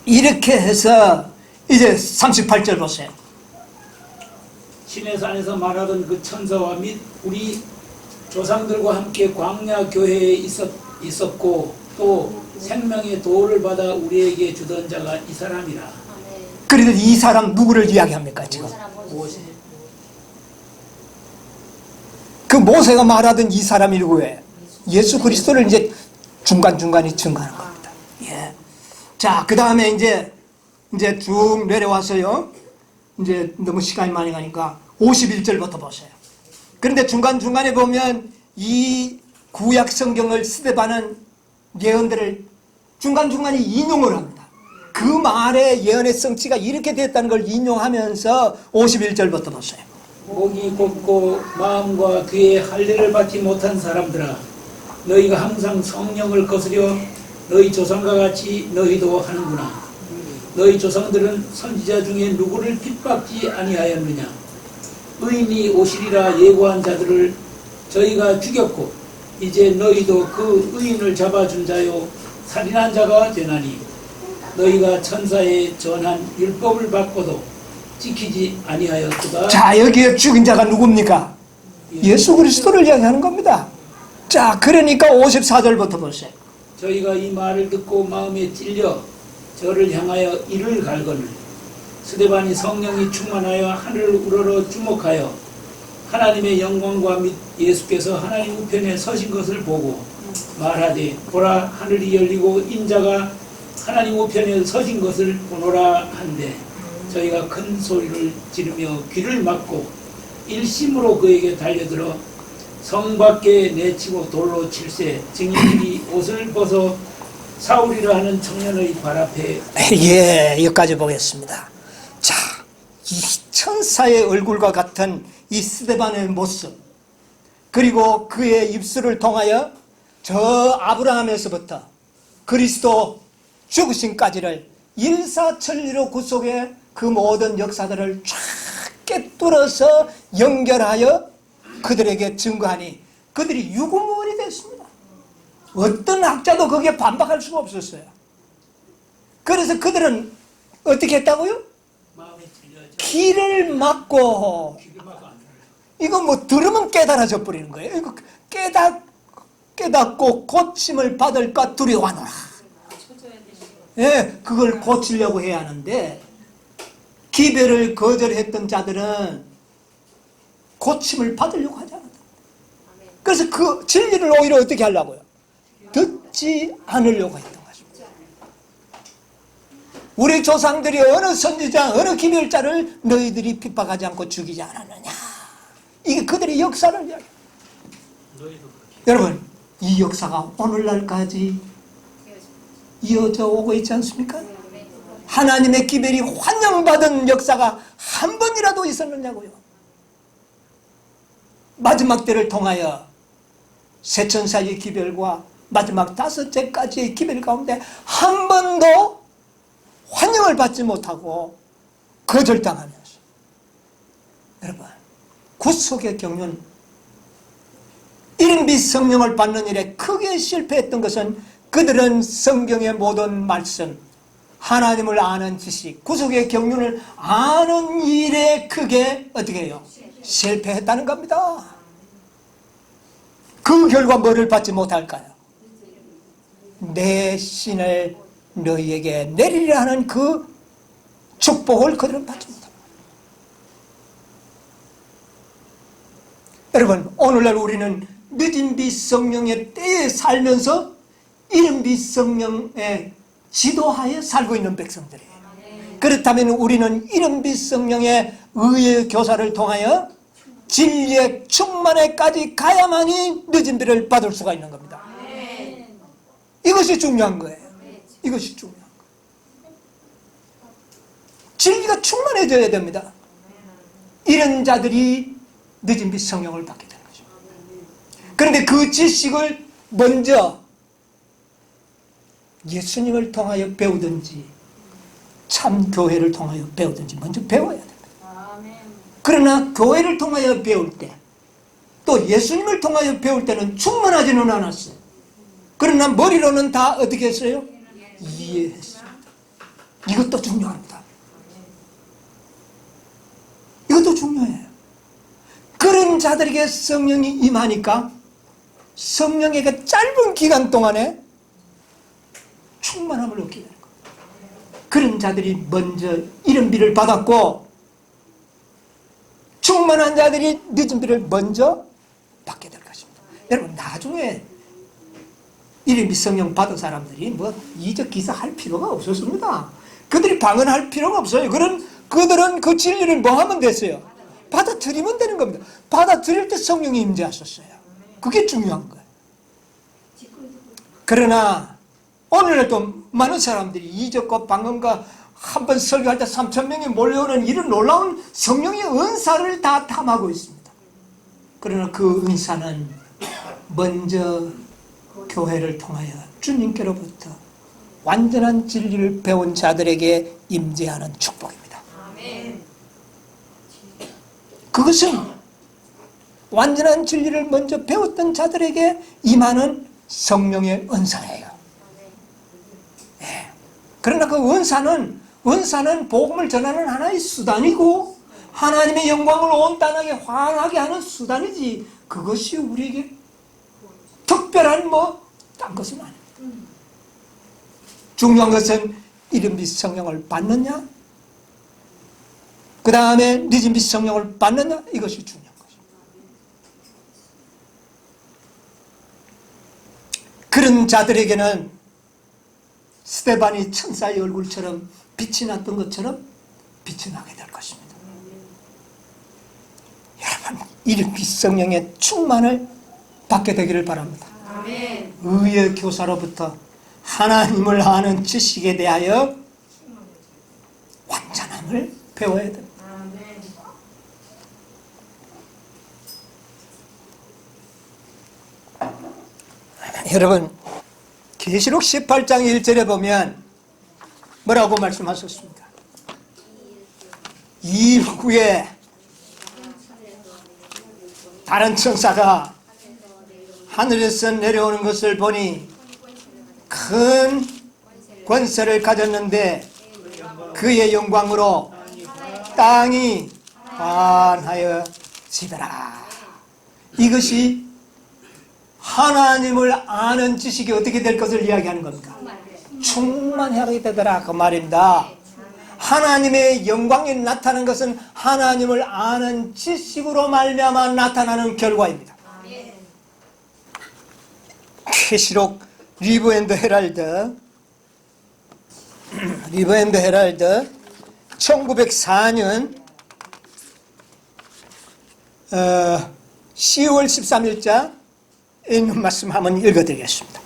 이렇게 해서 이제 38절 보세요. 시내산에서 말하던 그 천사와 및 우리 조상들과 함께 광야 교회에 있었고 또 생명의 도를 받아 우리에게 주던 자가 이 사람이라. 그래도 이 사람 누구를 이야기합니까 지금? 모세. 그 모세가 말하던 이 사람이 누구예요? 예수 그리스도를 이제 중간중간에 증거하는 겁니다. 예. 자, 그 다음에 이제 쭉 내려와서요. 이제 너무 시간이 많이 가니까 51절부터 보세요. 그런데 중간중간에 보면 이 구약 성경을 스데반은 예언들을 중간중간에 인용을 합니다. 그 말의 예언의 성취가 이렇게 됐다는 걸 인용하면서 51절부터 보세요. 목이 곱고 마음과 귀에 할례를 받지 못한 사람들아, 너희가 항상 성령을 거스려 너희 조상과 같이 너희도 하는구나. 너희 조상들은 선지자 중에 누구를 핍박지 아니하였느냐. 의인이 오시리라 예고한 자들을 저희가 죽였고 이제 너희도 그 의인을 잡아준 자요 살인한 자가 되나니 너희가 천사에 전한 율법을 받고도 지키지 아니하였도다. 자, 여기에 죽인 자가 누굽니까? 예수 그리스도를 이야기하는 겁니다. 자, 그러니까 54절부터 보세요. 저희가 이 말을 듣고 마음에 찔려 저를 향하여 이를 갈거늘 스데반이 성령이 충만하여 하늘을 우러러 주목하여 하나님의 영광과 및 예수께서 하나님 우편에 서신 것을 보고 말하되 보라 하늘이 열리고 인자가 하나님 우편에 서신 것을 보노라 한데 저희가 큰 소리를 지르며 귀를 막고 일심으로 그에게 달려들어 성 밖에 내치고 돌로 칠세 증인들이 옷을 벗어 사울이라 하는 청년의 발 앞에 예, 여기까지 보겠습니다. 자, 이 천사의 얼굴과 같은 이 스데반의 모습, 그리고 그의 입술을 통하여 저 아브라함에서부터 그리스도 죽으심까지를 일사천리로 구속의 그 모든 역사들을 쫙 꿰뚫어서 연결하여 그들에게 증거하니 그들이 유구무원이 됐습니다. 어떤 학자도 거기에 반박할 수가 없었어요. 그래서 그들은 어떻게 했다고요? 마음에 찔려져 귀를 막고, 귀를 막고 안 들어요. 이거 뭐 들으면 깨달아져 버리는 거예요. 이거 깨닫고 고침을 받을까 두려워하노라. 예, 그걸 고치려고 해야 하는데 기별을 거절했던 자들은 고침을 받으려고 하지 않았다. 그래서 그 진리를 오히려 어떻게 하려고요? 듣지 않으려고 했던 것입니다. 우리 조상들이 어느 선지자, 어느 기별자를 너희들이 핍박하지 않고 죽이지 않았느냐. 이게 그들의 역사를 이야기합니다. 여러분, 이 역사가 오늘날까지 이어져 오고 있지 않습니까? 하나님의 기별이 환영받은 역사가 한 번이라도 있었느냐고요. 마지막 때를 통하여 세천사의 기별과 마지막 다섯째까지의 기별 가운데 한 번도 환영을 받지 못하고 거절당하면서, 여러분, 구속의 경륜, 이른비 성령을 받는 일에 크게 실패했던 것은 그들은 성경의 모든 말씀, 하나님을 아는 지식, 구속의 경륜을 아는 일에 크게 어떻게 해요? 실패했다는 겁니다. 그 결과 뭐를 받지 못할까요? 내 신을 너희에게 내리려 하는 그 축복을 그들은 받지 못합니다. 여러분, 오늘날 우리는 늦은 비 성령의 때에 살면서 이른 비 성령의 지도하에 살고 있는 백성들이에요. 그렇다면 우리는 이른 비 성령의 의의 교사를 통하여 진리의 충만에까지 가야만이 늦은 비를 받을 수가 있는 겁니다. 이것이 중요한 거예요. 이것이 중요한 거예요. 진리가 충만해져야 됩니다. 이런 자들이 늦은 비 성령을 받게 되는 거죠. 그런데 그 지식을 먼저 예수님을 통하여 배우든지 참 교회를 통하여 배우든지 먼저 배워야 됩니다. 그러나 교회를 통하여 배울 때, 또 예수님을 통하여 배울 때는 충만하지는 않았어요. 그러나 머리로는 다 어떻게 했어요? 이해했습니다. 이것도 중요합니다. 이것도 중요해요. 그런 자들에게 성령이 임하니까 성령에게 짧은 기간 동안에 충만함을 얻게 되는 거예요. 그런 자들이 먼저 이른 비를 받았고, 충만한 자들이 늦은 비를 먼저 받게 될 것입니다. 여러분, 나중에 이른 비 성령 받은 사람들이 뭐 이적 기사 할 필요가 없었습니다. 그들이 방언할 필요가 없어요. 그들은 그 진리를 뭐 하면 됐어요? 받아들이면 되는 겁니다. 받아들일 때 성령이 임재하셨어요. 그게 중요한 거예요. 그러나 오늘날도 많은 사람들이 이적과 방언과 한 번 설교할 때 3,000명이 몰려오는 이런 놀라운 성령의 은사를 다 탐하고 있습니다. 그러나 그 은사는 먼저 교회를 통하여 주님께로부터 완전한 진리를 배운 자들에게 임재하는 축복입니다. 그것은 완전한 진리를 먼저 배웠던 자들에게 임하는 성령의 은사예요. 그러나 그 원사는 복음을 전하는 하나의 수단이고 하나님의 영광을 온 땅에 환하게 하는 수단이지 그것이 우리에게 특별한 딴 것은 아닙니다. 중요한 것은 이른 빛 성령을 받느냐 그 다음에 늦은 빛 성령을 받느냐 이것이 중요한 것입니다. 그런 자들에게는 스데반이 천사의 얼굴처럼 빛이 났던 것처럼 빛이 나게 될 것입니다. 여러분 이른 빛 성령의 충만을 받게 되기를 바랍니다. 아멘. 의의 교사로부터 하나님을 아는 지식에 대하여 완전함을 배워야 됩니다. 아멘. 여러분 계시록 18장 1절에 보면 뭐라고 말씀하셨습니까? 이후에 다른 천사가 하늘에서 내려오는 것을 보니 큰 권세를 가졌는데 그의 영광으로 땅이 환하여 지더라. 이것이 하나님을 아는 지식이 어떻게 될 것을 이야기하는 겁니까? 충만하게 되더라 그 말입니다. 하나님의 영광이 나타나는 것은 하나님을 아는 지식으로 말미암아 나타나는 결과입니다. 계시록 리브 앤드 헤랄드 1904년 10월 13일자 있는 말씀 한번 읽어드리겠습니다.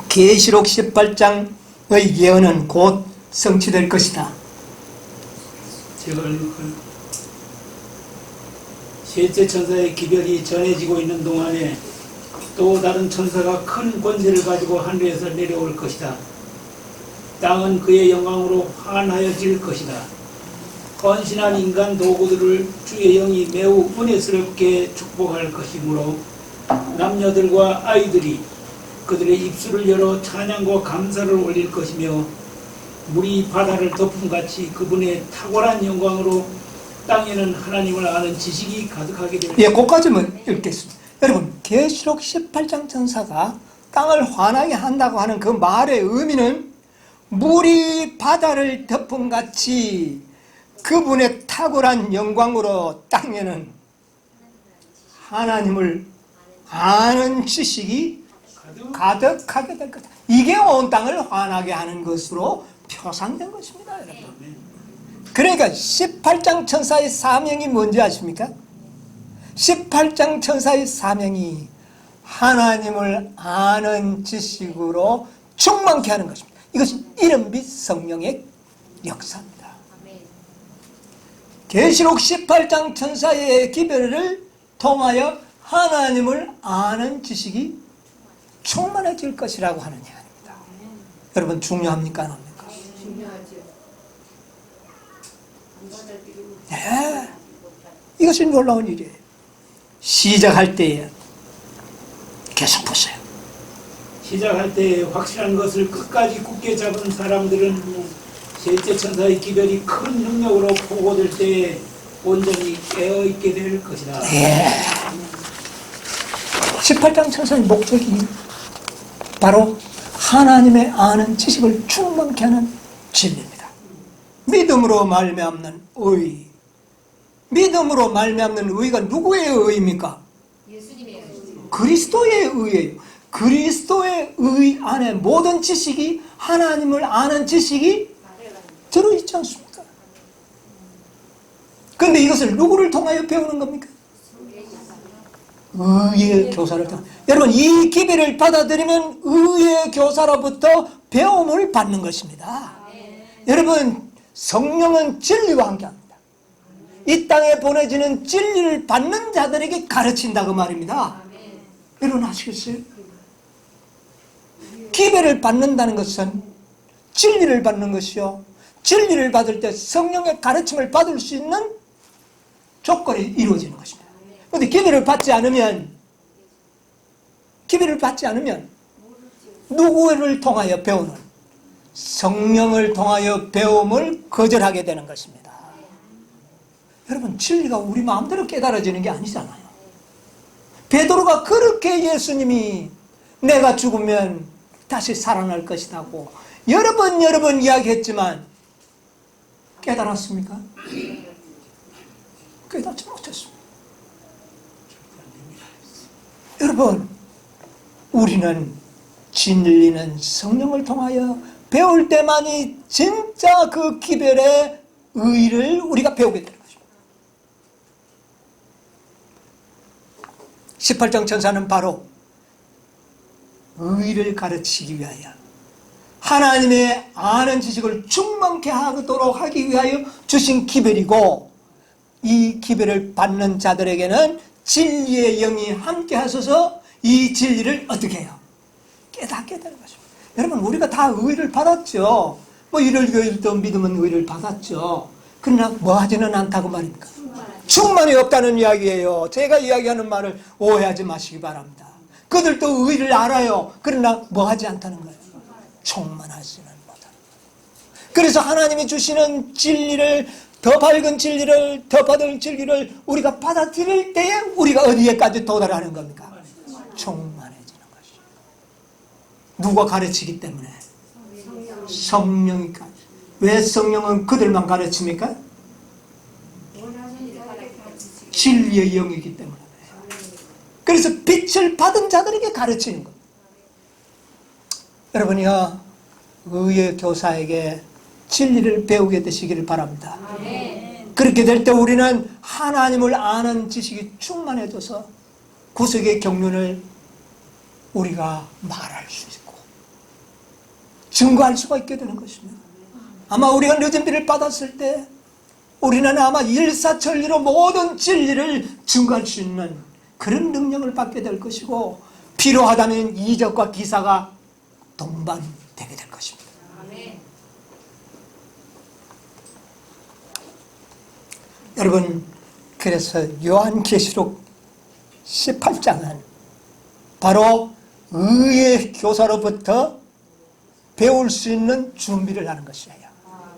계시록 18장의 예언은 곧 성취될 것이다. 제가 셋째 천사의 기별이 전해지고 있는 동안에 또 다른 천사가 큰 권세를 가지고 하늘에서 내려올 것이다. 땅은 그의 영광으로 환하여질 것이다. 헌신한 인간 도구들을 주의 영이 매우 은혜스럽게 축복할 것이므로 남녀들과 아이들이 그들의 입술을 열어 찬양과 감사를 올릴 것이며 물이 바다를 덮음같이 그분의 탁월한 영광으로 땅에는 하나님을 아는 지식이 가득하게 될 것이다. 그까지만 읽겠습니다. 여러분 계시록 18장 천사가 땅을 환하게 한다고 하는 그 말의 의미는 물이 바다를 덮음같이 그분의 탁월한 영광으로 땅에는 하나님을 아는 지식이 가득하게 될 것이다. 이게 온 땅을 환하게 하는 것으로 표상된 것입니다. 여러분. 그러니까 18장 천사의 사명이 뭔지 아십니까? 18장 천사의 사명이 하나님을 아는 지식으로 충만케 하는 것입니다. 이것이 이른 빛 성령의 역사입니다. 계시록 18장 천사의 기별을 통하여 하나님을 아는 지식이 충만해질 것이라고 하는 이야기입니다. 여러분 중요합니까? 안 합니까? 중요하죠. 네. 이것이 놀라운 일이에요. 시작할 때에 계속 보세요. 시작할 때 확실한 것을 끝까지 굳게 잡은 사람들은 셋째 천사의 기별이 큰 능력으로 보고될 때에 온전히 깨어있게 될 것이다. 18장 천사의 목적이 바로 하나님의 아는 지식을 충만케 하는 진리입니다. 믿음으로 말미암는 의. 믿음으로 말미암는 의가 누구의 의입니까? 예수님의 의. 그리스도의 의예요. 그리스도의 의 안에 모든 지식이 하나님을 아는 지식이 들어있지 않습니까? 그런데 이것을 누구를 통하여 배우는 겁니까? 의의 교사를 통해. 여러분 이 기별을 받아들이면 의의 교사로부터 배움을 받는 것입니다. 여러분 성령은 진리와 함께합니다. 이 땅에 보내지는 진리를 받는 자들에게 가르친다 그 말입니다. 여러분 아시겠어요? 기별을 받는다는 것은 진리를 받는 것이요, 진리를 받을 때 성령의 가르침을 받을 수 있는 조건이 이루어지는 것입니다. 그런데 기별을 받지 않으면 기별을 받지 않으면 누구를 통하여 배우는? 성령을 통하여 배움을 거절하게 되는 것입니다. 여러분, 진리가 우리 마음대로 깨달아지는 게 아니잖아요. 베드로가 그렇게 예수님이 내가 죽으면 다시 살아날 것이라고 여러 번 이야기했지만 깨달았습니까? 깨닫지 못했습니다. 여러분, 우리는 진리는 성령을 통하여 배울 때만이 진짜 그 기별의 의의를 우리가 배우게 되는 것입니다. 18장 천사는 바로 의의를 가르치기 위하여 하나님의 아는 지식을 충만케 하도록 하기 위하여 주신 기별이고, 이 기별을 받는 자들에게는 진리의 영이 함께 하셔서 이 진리를 어떻게 해요? 깨닫게 되는 것입니다. 여러분, 우리가 다 의를 받았죠. 뭐 일요일도 믿으면 의를 받았죠. 그러나 뭐 하지는 않다고 말입니까? 충만이 없다는 이야기예요. 제가 이야기하는 말을 오해하지 마시기 바랍니다. 그들도 의를 알아요. 그러나 뭐 하지 않다는 거예요. 충만하지는 못하는 거예요. 그래서 하나님이 주시는 진리를, 더 밝은 진리를, 더 받을 진리를 우리가 받아들일 때에 우리가 어디에까지 도달하는 겁니까? 충만해지는 것이죠. 누가 가르치기 때문에? 성령이 가르쳐. 왜 성령은 그들만 가르칩니까? 진리의 영이기 때문에. 그래서 빛을 받은 자들에게 가르치는 것. 여러분이요, 의의 교사에게 진리를 배우게 되시기를 바랍니다. 그렇게 될 때 우리는 하나님을 아는 지식이 충만해져서 구속의 경륜을 우리가 말할 수 있고 증거할 수가 있게 되는 것입니다. 아마 우리가 늦은 비를 받았을 때 우리는 아마 일사천리로 모든 진리를 증거할 수 있는 그런 능력을 받게 될 것이고, 필요하다면 이적과 기사가 동반되게 될 것입니다. 여러분, 그래서 요한계시록 18장은 바로 의의 교사로부터 배울 수 있는 준비를 하는 것이에요.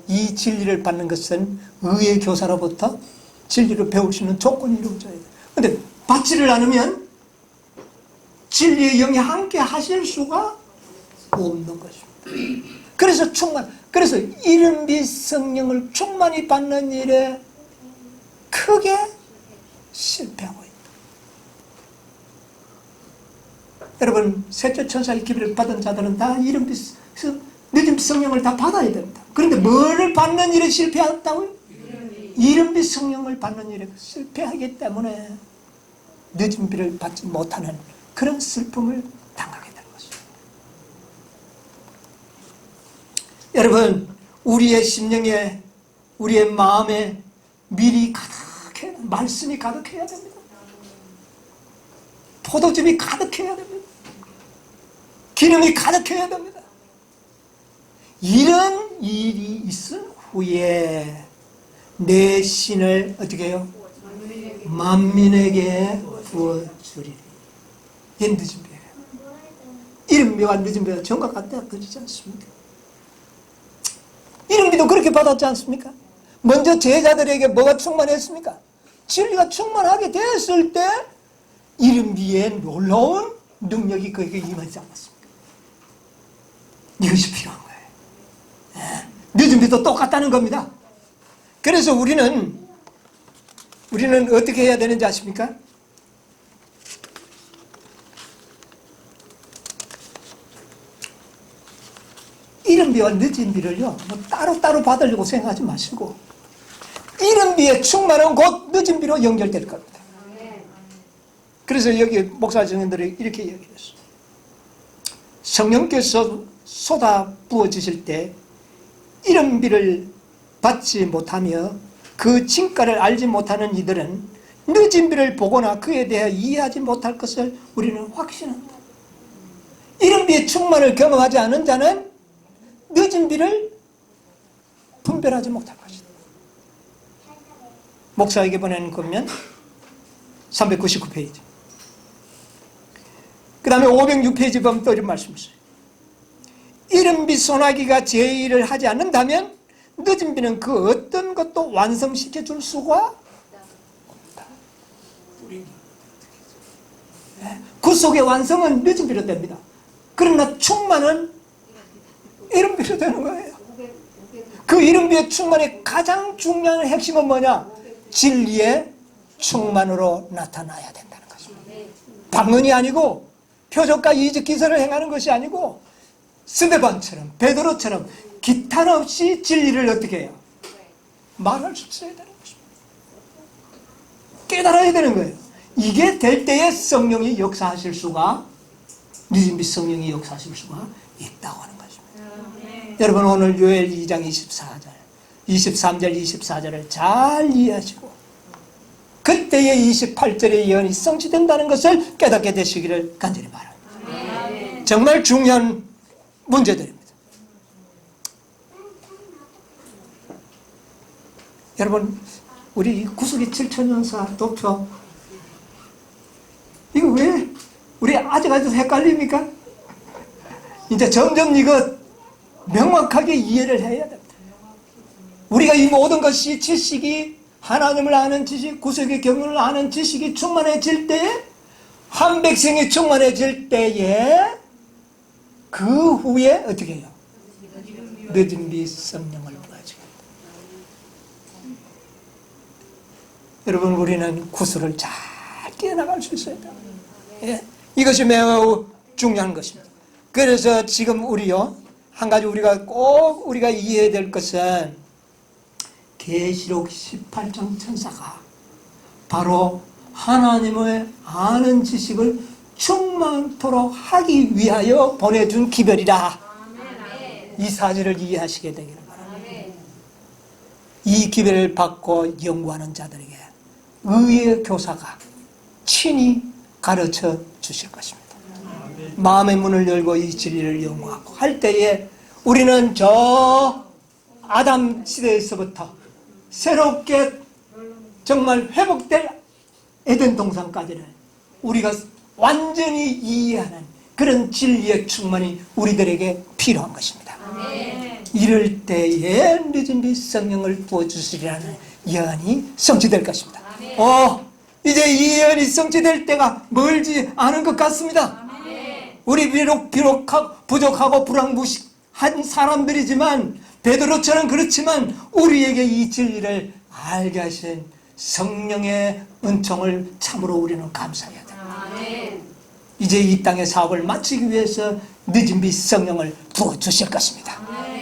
이 진리를 받는 것은 의의 교사로부터 진리를 배울 수 있는 조건이 이루어져야 돼요. 그런데 받지를 않으면 진리의 영이 함께 하실 수가 없는 것입니다. 그래서 이른비 성령을 충만히 받는 일에 크게 실패하고 있다. 여러분, 셋째 천사의 기별을 받은 자들은 다 늦은 성령을 다 받아야 됩니다. 그런데 뭐를 받는 일에 실패했다고요? 이른비 성령을 받는 일에 실패하기 때문에 늦은 비를 받지 못하는 그런 슬픔을 당하게 되는 것입니다. 여러분, 우리의 심령에, 우리의 마음에 밀이 가득해, 말씀이 가득해야 됩니다. 포도즙이 가득해야 됩니다. 기름이 가득해야 됩니다. 이런 일이 있은 후에 내 신을 어떻게 해요? 만민에게 부어주리리. 이게 늦은 비예요. 이른 비와 늦은 비가 전과 같다 그러지 않습니까? 이른 비도 그렇게 받았지 않습니까? 먼저 제자들에게 뭐가 충만했습니까? 진리가 충만하게 됐을 때 이른 비에 놀라운 능력이 그에게 임하지 않았습니까? 이것이 필요한 거예요. 늦은 비도 똑같다는 겁니다. 그래서 우리는 어떻게 해야 되는지 아십니까? 이른 비와 늦은 비를요, 뭐 따로따로 받으려고 생각하지 마시고, 이른 비의 충만은 곧 늦은 비로 연결될 겁니다. 그래서 여기 목사 정인들이 이렇게 얘기했어요. 성령께서 쏟아 부어주실 때 이른 비를 받지 못하며 그 진가를 알지 못하는 이들은 늦은 비를 보거나 그에 대해 이해하지 못할 것을 우리는 확신한다. 이른 비의 충만을 경험하지 않은 자는 늦은 비를 분별하지 못할 것이다. 목사에게 보내는 것면 399페이지. 그 다음에 506페이지 보면 또 이런 말씀이 있어요. 이른 비 소나기가 제 일을 하지 않는다면 늦은 비는 그 어떤 것도 완성시켜 줄 수가 없다. 구속의 완성은 늦은 비로 됩니다. 그러나 충만은 이른 비로 되는 거예요. 그 이른 비의 충만의 가장 중요한 핵심은 뭐냐? 진리의 충만으로 나타나야 된다는 것입니다. 방언이 아니고 표적과 이적 기사를 행하는 것이 아니고 스데반처럼 베드로처럼 기탄 없이 진리를 어떻게 해요? 말할 수 있어야 되는 것입니다. 깨달아야 되는 거예요. 이게 될 때에 성령이 역사하실 수가, 늦은 비 성령이 역사하실 수가 있다고 하는 것입니다. 여러분 오늘 요엘 2장 24절 23절 24절을 잘 이해하시고 그때의 28절의 예언이 성취된다는 것을 깨닫게 되시기를 간절히 바랍니다. 정말 중요한 문제들입니다. 여러분 우리 구속의 7천년사 도표 이거 왜 우리 아직까지도 헷갈립니까? 이제 점점 이거 명확하게 이해를 해야 됩니다. 우리가 이 모든 것이 지식이 하나님을 아는 지식, 구속의 경륜을 아는 지식이 충만해질 때에 한 백성이 충만해질 때에 그 후에 어떻게 해요? 늦은 비 성령을 부어주겠다. 여러분 우리는 구슬을 잘 깨나갈 수 있어야 돼요. 예? 이것이 매우 중요한 것입니다. 그래서 지금 우리요 한 가지 우리가 이해해야 될 것은 계시록 18장 천사가 바로 하나님의 아는 지식을 충만토록 하기 위하여 보내준 기별이다. 이 사실을 이해하시게 되기를 바랍니다. 이 기별을 받고 연구하는 자들에게 의의 교사가 친히 가르쳐 주실 것입니다. 마음의 문을 열고 이 진리를 연구하고 할 때에 우리는 저 아담 시대에서부터 새롭게 정말 회복될 에덴 동산까지는 우리가 완전히 이해하는 그런 진리의 충만이 우리들에게 필요한 것입니다. 이럴 때에 늦은 비 성령을 부어주시리라는 예언이 성취될 것입니다. 이제 이 예언이 성취될 때가 멀지 않은 것 같습니다. 우리 비록 부족하고 불황무식한 사람들이지만 베드로처럼 그렇지만 우리에게 이 진리를 알게 하신 성령의 은총을 참으로 우리는 감사해야 됩니다. 이제 이 땅의 사업을 마치기 위해서 늦은 비 성령을 부어주실 것입니다.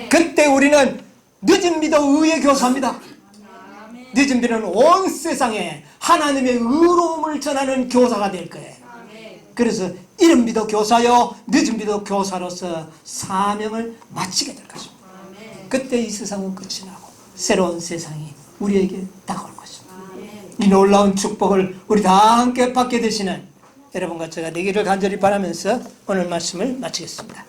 그때 우리는 늦은 비도 의의 교사입니다. 늦은 비는 온 세상에 하나님의 의로움을 전하는 교사가 될 거예요. 그래서 이른 비도 교사요 늦은 비도 교사로서 사명을 마치게 될 것입니다. 그때 이 세상은 끝이 나고 새로운 세상이 우리에게 다가올 것입니다. 이 놀라운 축복을 우리 다 함께 받게 되시는 여러분과 제가 되기를 간절히 바라면서 오늘 말씀을 마치겠습니다.